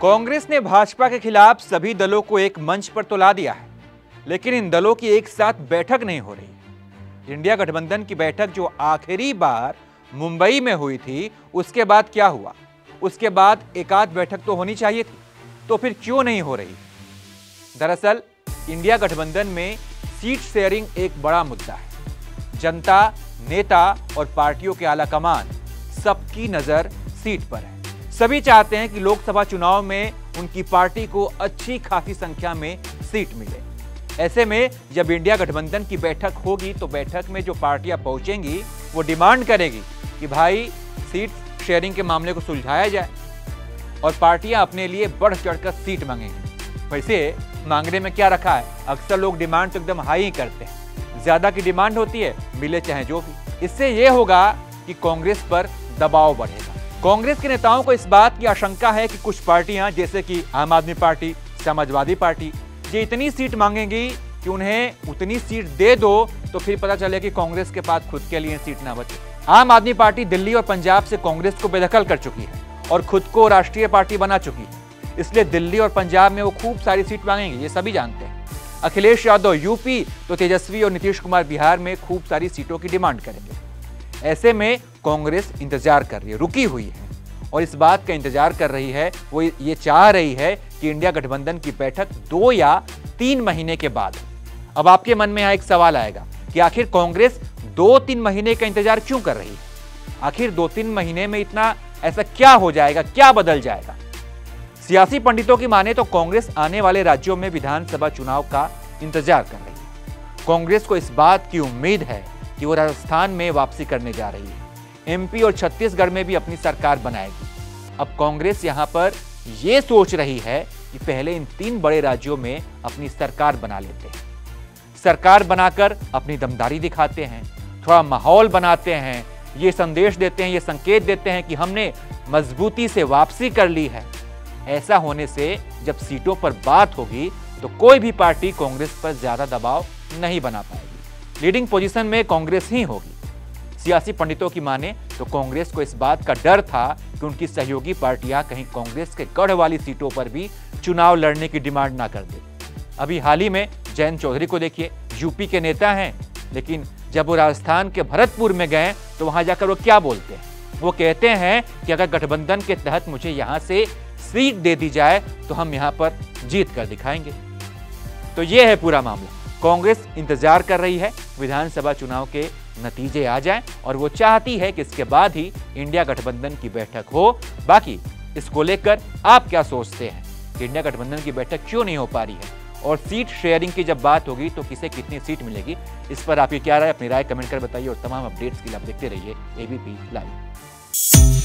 कांग्रेस ने भाजपा के खिलाफ सभी दलों को एक मंच पर तो ला दिया है, लेकिन इन दलों की एक साथ बैठक नहीं हो रही। इंडिया गठबंधन की बैठक जो आखिरी बार मुंबई में हुई थी, उसके बाद क्या हुआ? उसके बाद एक आध बैठक तो होनी चाहिए थी, तो फिर क्यों नहीं हो रही? दरअसल इंडिया गठबंधन में सीट शेयरिंग एक बड़ा मुद्दा है। जनता, नेता और पार्टियों के आलाकमान सबकी नजर सीट पर है। सभी चाहते हैं कि लोकसभा चुनाव में उनकी पार्टी को अच्छी खासी संख्या में सीट मिले। ऐसे में जब इंडिया गठबंधन की बैठक होगी तो बैठक में जो पार्टियां पहुंचेंगी वो डिमांड करेगी कि भाई सीट शेयरिंग के मामले को सुलझाया जाए, और पार्टियां अपने लिए बढ़ चढ़कर सीट मांगेंगी। वैसे मांगने में क्या रखा है? अक्सर लोग डिमांड तो एकदम हाई ही करते हैं। ज्यादा की डिमांड होती है, मिले चाहे जो भी। इससे यह होगा कि कांग्रेस पर दबाव बढ़ेगा। कांग्रेस के नेताओं को इस बात की आशंका है कि कुछ पार्टियां जैसे कि आम आदमी पार्टी, समाजवादी पार्टी, ये इतनी सीट मांगेंगी कि उन्हें उतनी सीट दे दो तो फिर पता चले कि कांग्रेस के पास खुद के लिए सीट ना बचे। आम आदमी पार्टी दिल्ली और पंजाब से कांग्रेस को बेदखल कर चुकी है और खुद को राष्ट्रीय पार्टी बना चुकी है, इसलिए दिल्ली और पंजाब में वो खूब सारी सीट मांगेंगे, ये सभी जानते हैं। अखिलेश यादव यूपी तो तेजस्वी और नीतीश कुमार बिहार में खूब सारी सीटों की डिमांड करेंगे। ऐसे में कांग्रेस इंतजार कर रही है, रुकी हुई है, और इस बात का इंतजार कर रही है, वो ये चाह रही है कि इंडिया गठबंधन की बैठक 2 या 3 महीने के बाद। अब आपके मन में यहाँ एक सवाल आएगा कि आखिर कांग्रेस 2-3 महीने का इंतजार क्यों कर रही है? आखिर 2-3 महीने में इतना ऐसा क्या हो जाएगा, क्या बदल जाएगा? सियासी पंडितों की माने तो कांग्रेस आने वाले राज्यों में विधानसभा चुनाव का इंतजार कर रही है। कांग्रेस को इस बात की उम्मीद है कि वो राजस्थान में वापसी करने जा रही है, एमपी और छत्तीसगढ़ में भी अपनी सरकार बनाएगी। अब कांग्रेस यहां पर यह सोच रही है कि पहले इन 3 बड़े राज्यों में अपनी सरकार बना लेते हैं। सरकार बनाकर अपनी दमदारी दिखाते हैं, थोड़ा माहौल बनाते हैं, ये संदेश देते हैं, ये संकेत देते हैं कि हमने मजबूती से वापसी कर ली है। ऐसा होने से जब सीटों पर बात होगी तो कोई भी पार्टी कांग्रेस पर ज्यादा दबाव नहीं बना पाएगी। लीडिंग पोजीशन में कांग्रेस ही होगी। सियासी पंडितों की माने तो कांग्रेस को इस बात का डर था कि उनकी सहयोगी पार्टियां कहीं कांग्रेस के गढ़ वाली सीटों पर भी चुनाव लड़ने की डिमांड ना कर दे। अभी हाल ही में जयंत चौधरी को देखिए, यूपी के नेता हैं, लेकिन जब वो राजस्थान के भरतपुर में गए तो वहां जाकर वो क्या बोलते हैं? वो कहते हैं कि अगर गठबंधन के तहत मुझे यहां से सीट दे दी जाए तो हम यहां पर जीत कर दिखाएंगे। तो ये है पूरा मामला। कांग्रेस इंतजार कर रही है विधानसभा चुनाव के नतीजे आ जाएं, और वो चाहती है कि इसके बाद ही इंडिया गठबंधन की बैठक हो। बाकी इसको लेकर आप क्या सोचते हैं कि इंडिया गठबंधन की बैठक क्यों नहीं हो पा रही है, और सीट शेयरिंग की जब बात होगी तो किसे कितनी सीट मिलेगी? इस पर आपकी क्या राय? अपनी राय कमेंट कर बताइए, और तमाम अपडेट्स के लिए आप देखते रहिए एबीपी लाइव।